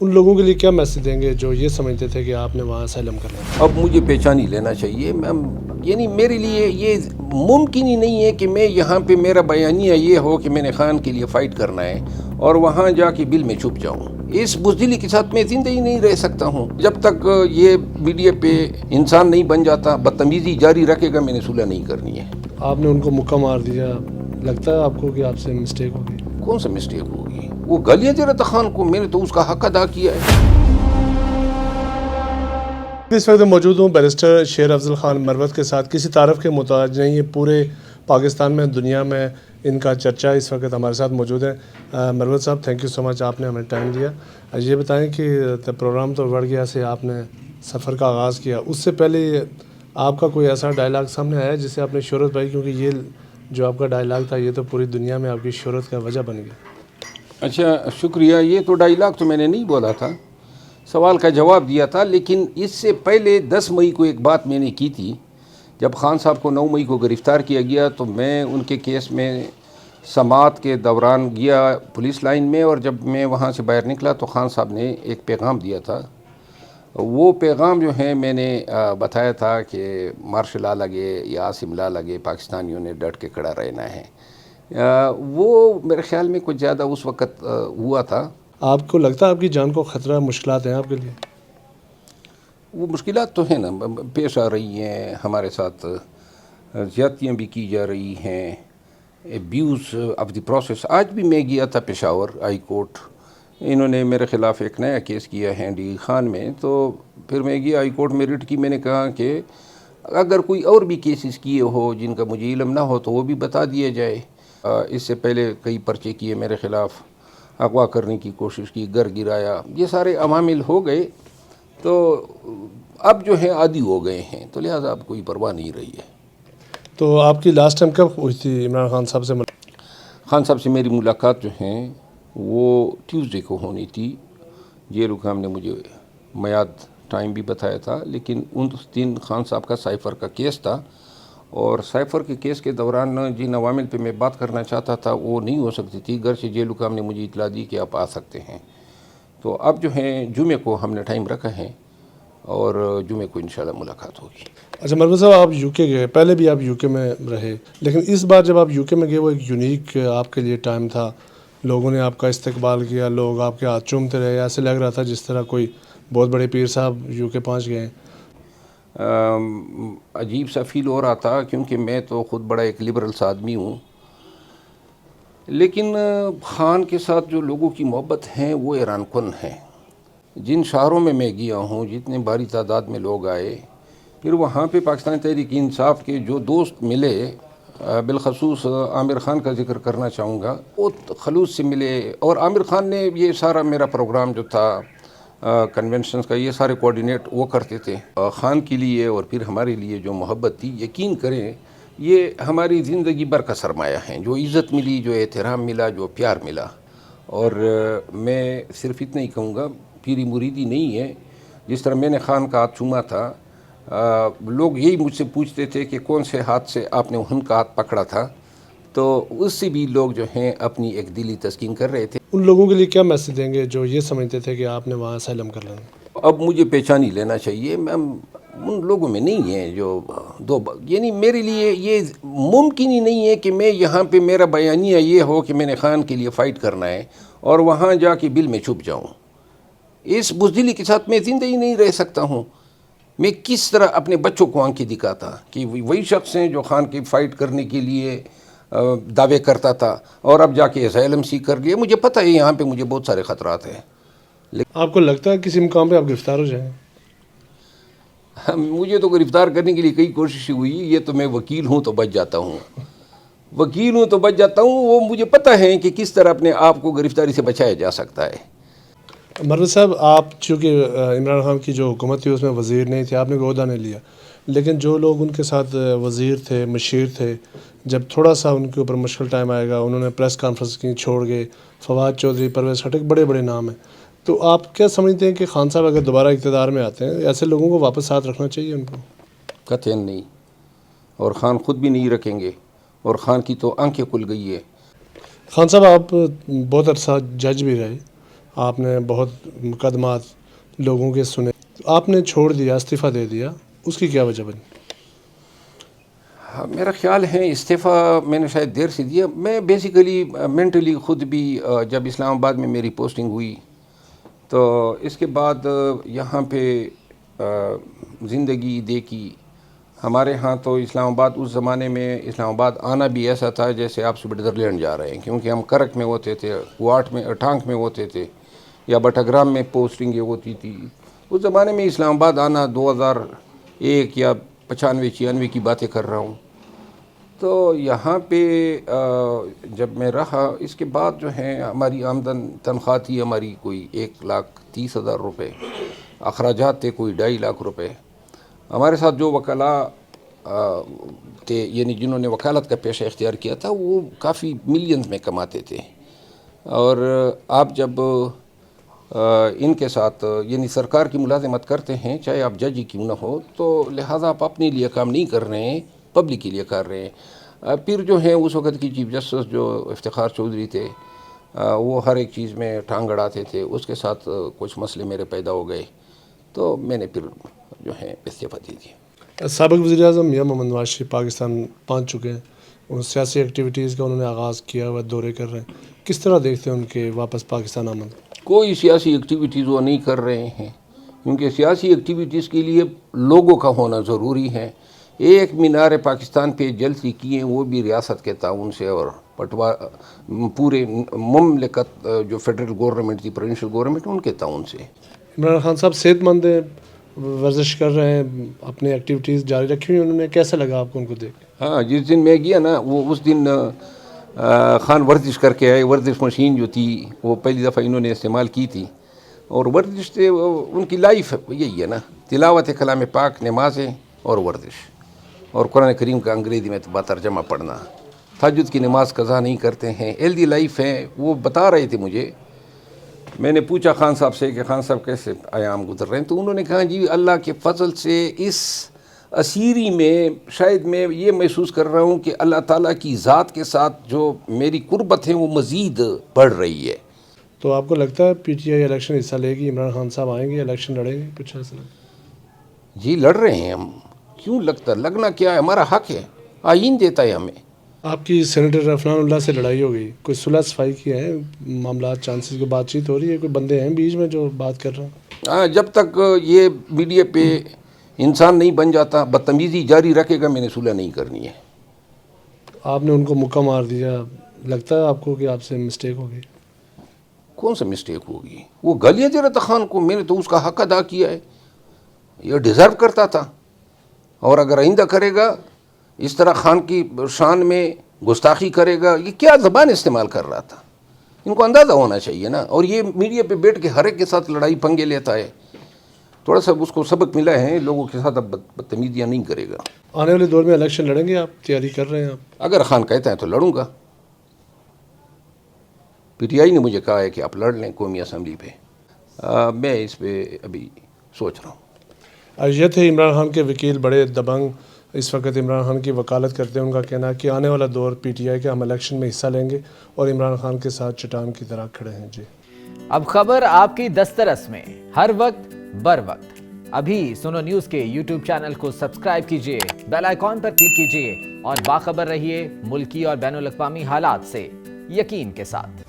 ان لوگوں کے لیے کیا میسج دیں گے جو یہ سمجھتے تھے کہ آپ نے وہاں اسائلم کرنا ہے؟ اب مجھے پہچان ہی لینا چاہیے. یعنی میرے لیے یہ ممکن ہی نہیں ہے کہ میں یہاں پہ میرا بیانیہ یہ ہو کہ میں نے خان کے لیے فائٹ کرنا ہے اور وہاں جا کے بل میں چھپ جاؤں. اس بزدلی کے ساتھ میں زندگی نہیں رہ سکتا ہوں. جب تک یہ میڈیا پہ انسان نہیں بن جاتا بدتمیزی جاری رکھے گا میں نے صلح نہیں کرنی ہے. آپ نے ان کو مکہ مار دیا، لگتا ہے آپ کو کہ آپ سے مسٹیک ہوگی؟ کون سا مسٹیک ہوگی؟ وہ گالیاں دے رہا تھا خان کو، میں نے تو اس کا حق ادا کیا ہے. اس وقت موجود ہوں بیرسٹر شیر افضل خان مروت کے ساتھ. کسی تعارف کے محتاج نہیں، یہ پورے پاکستان میں دنیا میں ان کا چرچا اس وقت ہمارے ساتھ موجود ہے. مروت صاحب، تھینک یو سو مچ، آپ نے ہمیں ٹائم دیا. یہ بتائیں کہ پروگرام تو بڑھ گیا سے آپ نے سفر کا آغاز کیا، اس سے پہلے آپ کا کوئی ایسا ڈائلاگ سامنے آیا جس سے آپ نے شہرت پائی؟ کیونکہ یہ جو آپ کا ڈائلاگ تھا یہ تو پوری دنیا میں آپ کی شہرت کا وجہ بن گیا. اچھا شکریہ. یہ تو ڈائلاگ تو میں نے نہیں بولا تھا، سوال کا جواب دیا تھا. لیکن اس سے پہلے 10 مئی کو ایک بات میں نے کی تھی. جب خان صاحب کو 9 مئی کو گرفتار کیا گیا تو میں ان کے کیس میں سماعت کے دوران گیا پولیس لائن میں، اور جب میں وہاں سے باہر نکلا تو خان صاحب نے ایک پیغام دیا تھا. وہ پیغام جو ہے میں نے بتایا تھا کہ مارشل لا لگے یا عاصم لا لگے، پاکستانیوں نے ڈٹ کے کھڑا رہنا ہے. وہ میرے خیال میں کچھ زیادہ اس وقت ہوا تھا. آپ کو لگتا ہے آپ کی جان کو خطرہ، مشکلات ہیں آپ کے لیے؟ وہ مشکلات تو ہیں نا، پیش آ رہی ہیں. ہمارے ساتھ زیادتیاں بھی کی جا رہی ہیں، ابیوز آف دی پروسیس. آج بھی میں گیا تھا پشاور ہائی کورٹ، انہوں نے میرے خلاف ایک نیا کیس کیا ہے ڈی خان میں. تو پھر میں گیا ہائی کورٹ میں ریٹ کی. میں نے کہا کہ اگر کوئی اور بھی کیسز کیے ہو جن کا مجھے علم نہ ہو تو وہ بھی بتا دیا جائے. اس سے پہلے کئی پرچے کیے میرے خلاف، اغوا کرنے کی کوشش کی، گھر گرایا. یہ سارے عوامل ہو گئے تو اب جو ہے عادی ہو گئے ہیں، تو لہٰذا اب کوئی پرواہ نہیں رہی ہے. تو آپ کی لاسٹ ٹائم کب ہوئی تھی عمران خان صاحب سے؟ خان صاحب سے میری ملاقات جو ہیں وہ ٹیوزڈے کو ہونی تھی. جیل حکام نے مجھے میعاد ٹائم بھی بتایا تھا، لیکن اس دن خان صاحب کا سائفر کا کیس تھا، اور سائفر کے کیس کے دوران جن عوامل پہ میں بات کرنا چاہتا تھا وہ نہیں ہو سکتی تھی. گھر سے جیل حکام نے مجھے اطلاع دی کہ آپ آ سکتے ہیں. تو اب جو ہے جمعے کو ہم نے ٹائم رکھا ہے اور جمعے کو انشاءاللہ ملاقات ہوگی. اچھا مروت صاحب، آپ یو کے گئے، پہلے بھی آپ یو کے میں رہے، لیکن اس بار جب آپ یو کے میں گئے وہ ایک یونیک آپ کے لیے ٹائم تھا. لوگوں نے آپ کا استقبال کیا، لوگ آپ کے ہاتھ چومتے رہے، ایسے لگ رہا تھا جس طرح کوئی بہت بڑے پیر صاحب یو کے پہنچ گئے. عجیب سا فیل ہو رہا تھا کیونکہ میں تو خود بڑا ایک لبرل سا آدمی ہوں، لیکن خان کے ساتھ جو لوگوں کی محبت ہیں وہ حیران کن ہیں. جن شہروں میں گیا ہوں جتنے باری تعداد میں لوگ آئے، پھر وہاں پہ پاکستان تحریک انصاف کے جو دوست ملے، بالخصوص عامر خان کا ذکر کرنا چاہوں گا، وہ خلوص سے ملے. اور عامر خان نے یہ سارا میرا پروگرام جو تھا کنونشنز کا یہ سارے کوارڈینیٹ وہ کرتے تھے. خان کے لیے اور پھر ہمارے لیے جو محبت تھی، یقین کریں یہ ہماری زندگی بھر کا سرمایہ ہے. جو عزت ملی، جو احترام ملا، جو پیار ملا. اور میں صرف اتنا ہی کہوں گا، پیری مریدی نہیں ہے. جس طرح میں نے خان کا ہاتھ چوما تھا، لوگ یہی مجھ سے پوچھتے تھے کہ کون سے ہاتھ سے آپ نے ان کا ہاتھ پکڑا تھا، تو اس سے بھی لوگ جو ہیں اپنی ایک دلی تسکین کر رہے تھے. ان لوگوں کے لیے کیا میسج دیں گے جو یہ سمجھتے تھے کہ آپ نے وہاں اسائلم کر لینا؟ اب مجھے پہچان ہی لینا چاہیے. میں ان لوگوں میں نہیں ہیں جو یعنی میرے لیے یہ ممکن ہی نہیں ہے کہ میں یہاں پہ میرا بیانیہ یہ ہو کہ میں نے خان کے لیے فائٹ کرنا ہے اور وہاں جا کے بل میں چھپ جاؤں. اس بزدلی کے ساتھ میں زندگی نہیں رہ سکتا ہوں. میں کس طرح اپنے بچوں کو آنکھیں دکھاتا کہ وہی شخص ہیں جو خان کی فائٹ کرنے کے لیے دعوے کرتا تھا اور اب جا کے اسائلم سیکھ کر گئے. مجھے پتہ ہے یہاں پہ مجھے بہت سارے خطرات ہیں. آپ کو لگتا ہے کسی مقام پہ آپ گرفتار ہو جائیں؟ مجھے تو گرفتار کرنے کے لیے کئی کوششیں ہوئی. یہ تو میں وکیل ہوں تو بچ جاتا ہوں، وکیل ہوں تو بچ جاتا ہوں. وہ مجھے پتہ ہے کہ کس طرح اپنے آپ کو گرفتاری سے بچایا جا سکتا ہے. مروت صاحب، آپ چونکہ عمران خان کی جو حکومت تھی اس میں وزیر نہیں تھے، آپ نے عہدہ نہیں لیا، لیکن جو لوگ ان کے ساتھ وزیر تھے، مشیر تھے، جب تھوڑا سا ان کے اوپر مشکل ٹائم آئے گا انہوں نے پریس کانفرنس کی، چھوڑ گئے. فواد چودھری، پرویز خٹک، بڑے بڑے نام ہیں. تو آپ کیا سمجھتے ہیں کہ خان صاحب اگر دوبارہ اقتدار میں آتے ہیں ایسے لوگوں کو واپس ساتھ رکھنا چاہیے ان کو؟ قطعاً نہیں، اور خان خود بھی نہیں رکھیں گے، اور خان کی تو آنکھیں کھل گئی ہے. خان صاحب، آپ بہت عرصہ جج بھی رہے، آپ نے بہت مقدمات لوگوں کے سنے، آپ نے چھوڑ دیا، استعفیٰ دے دیا، اس کی کیا وجہ بنی؟ میرا خیال ہے استعفیٰ میں نے شاید دیر سے دیا. میں بیسیکلی مینٹلی خود بھی جب اسلام آباد میں میری پوسٹنگ ہوئی تو اس کے بعد یہاں پہ زندگی دیکھی. ہمارے ہاں تو اسلام آباد اس زمانے میں اسلام آباد آنا بھی ایسا تھا جیسے آپ سوئٹزرلینڈ جا رہے ہیں، کیونکہ ہم کرک میں ہوتے تھے، کوارٹ میں، ٹانک میں ہوتے تھے، یا بٹاگرام میں پوسٹنگیں ہوتی تھی. اس زمانے میں اسلام آباد آنا 2001 یا 95-96 کی باتیں کر رہا ہوں. تو یہاں پہ جب میں رہا، اس کے بعد جو ہے ہماری آمدن تنخواہ تھی ہماری کوئی 1,30,000 روپے، اخراجات تھے کوئی 2.5 لاکھ روپے. ہمارے ساتھ جو وکلاء تھے، یعنی جنہوں نے وکالت کا پیشہ اختیار کیا تھا، وہ کافی ملینز میں کماتے تھے. اور آپ جب ان کے ساتھ یعنی سرکار کی ملازمت کرتے ہیں، چاہے آپ جج ہی کیوں نہ ہو، تو لہٰذا آپ اپنے لیے کام نہیں کر رہے ہیں، پبلک کے لیے کر رہے ہیں. پھر جو ہے اس وقت کی چیف جسٹس جو افتخار چودھری تھے، وہ ہر ایک چیز میں ٹانگ اڑاتے تھے. اس کے ساتھ کچھ مسئلے میرے پیدا ہو گئے، تو میں نے پھر جو ہے استعفیٰ دے دیا. سابق وزیر اعظم میاں محمد نواز شریف پاکستان پہنچ چکے ہیں، ان سیاسی ایکٹیویٹیز کا انہوں نے آغاز کیا ہوا، دورے کر رہے ہیں. کس طرح دیکھتے ہیں ان کے واپس پاکستان آمد؟ کوئی سیاسی ایکٹیویٹیز وہ نہیں کر رہے ہیں، کیونکہ سیاسی ایکٹیویٹیز کے لیے لوگوں کا ہونا ضروری ہے. ایک مینار پاکستان پہ جلسے کیے، وہ بھی ریاست کے تعاون سے، اور پورے مملکت جو فیڈرل گورنمنٹ تھی، پروونشل گورنمنٹ، ان کے تعاون سے. عمران خان صاحب صحت مند ہیں، ورزش کر رہے ہیں، اپنی ایکٹیویٹیز جاری رکھی ہوئی، انہوں نے کیسا لگا آپ کو ان کو دیکھ؟ ہاں، جس دن میں گیا نا، وہ اس دن خان ورزش کر کے آئے. ورزش مشین جو تھی وہ پہلی دفعہ انہوں نے استعمال کی تھی، اور ورزش سے ان کی لائف یہی ہے نا، تلاوت کلام پاک، نمازیں اور ورزش، اور قرآن کریم کا انگریزی میں ترجمہ پڑھنا. تہجد کی نماز قضا نہیں کرتے ہیں، ہیلدی لائف ہے. وہ بتا رہے تھے مجھے. میں نے پوچھا خان صاحب سے کہ خان صاحب کیسے ایام گزر رہے ہیں، تو انہوں نے کہا جی اللہ کے فضل سے اس اسیری میں شاید میں یہ محسوس کر رہا ہوں کہ اللہ تعالیٰ کی ذات کے ساتھ جو میری قربت ہے وہ مزید بڑھ رہی ہے. تو آپ کو لگتا ہے پی ٹی آئی الیکشن حصہ لے گی، عمران خان صاحب آئیں گے، الیکشن لڑیں گے؟ کچھ ایسا لگتا؟ جی لڑ رہے ہیں ہم. کیوں لگتا؟ لگنا کیا ہے، ہمارا حق ہے، آئین دیتا ہے ہمیں. آپ کی سینیٹر عفنان اللہ سے لڑائی ہو گئی، کوئی صلح صفائی کی ہے معاملات، چانسز کی بات چیت ہو رہی ہے؟ کوئی بندے ہیں بیچ میں جو بات کر رہے ہیں؟ جب تک یہ میڈیا پہ انسان نہیں بن جاتا، بدتمیزی جاری رکھے گا، میں نے صلح نہیں کرنی ہے. آپ نے ان کو مکہ مار دیا، لگتا ہے آپ کو کہ آپ سے مسٹیک ہو گئی؟ کون سا مسٹیک ہوگی؟ وہ گالیاں دے رہا تھا خان کو، میں نے تو اس کا حق ادا کیا ہے. یہ ڈیزرو کرتا تھا، اور اگر آئندہ کرے گا اس طرح خان کی شان میں گستاخی کرے گا. یہ کیا زبان استعمال کر رہا تھا، ان کو اندازہ ہونا چاہیے نا. اور یہ میڈیا پہ بیٹھ کے ہر ایک کے ساتھ لڑائی پنگے لیتا ہے. تھوڑا سا اس کو سبق ملا ہے، لوگوں کے ساتھ اب بدتمیزیاں نہیں کرے گا. آنے والے دور میں الیکشن لڑیں گے آپ؟ تیاری کر رہے ہیں آپ؟ اگر خان کہتا ہے تو لڑوں گا. پی ٹی آئی نے مجھے کہا ہے کہ آپ لڑ لیں قومی اسمبلی پہ. میں اس پہ ابھی سوچ رہا ہوں. یہ تھے عمران خان کے وکیل، بڑے دبنگ اس وقت عمران خان کی وکالت کرتے ہیں. ان کا کہنا ہے کہ آنے والا دور پی ٹی آئی کے، ہم الیکشن میں حصہ لیں گے اور عمران خان کے ساتھ چٹان کی طرح کھڑے ہیں. جی اب خبر آپ کی دسترس میں، ہر وقت بر وقت. ابھی سنو نیوز کے یوٹیوب چینل کو سبسکرائب کیجئے، بیل آئیکن پر کلک کیجئے اور باخبر رہیے ملکی اور بین الاقوامی حالات سے یقین کے ساتھ.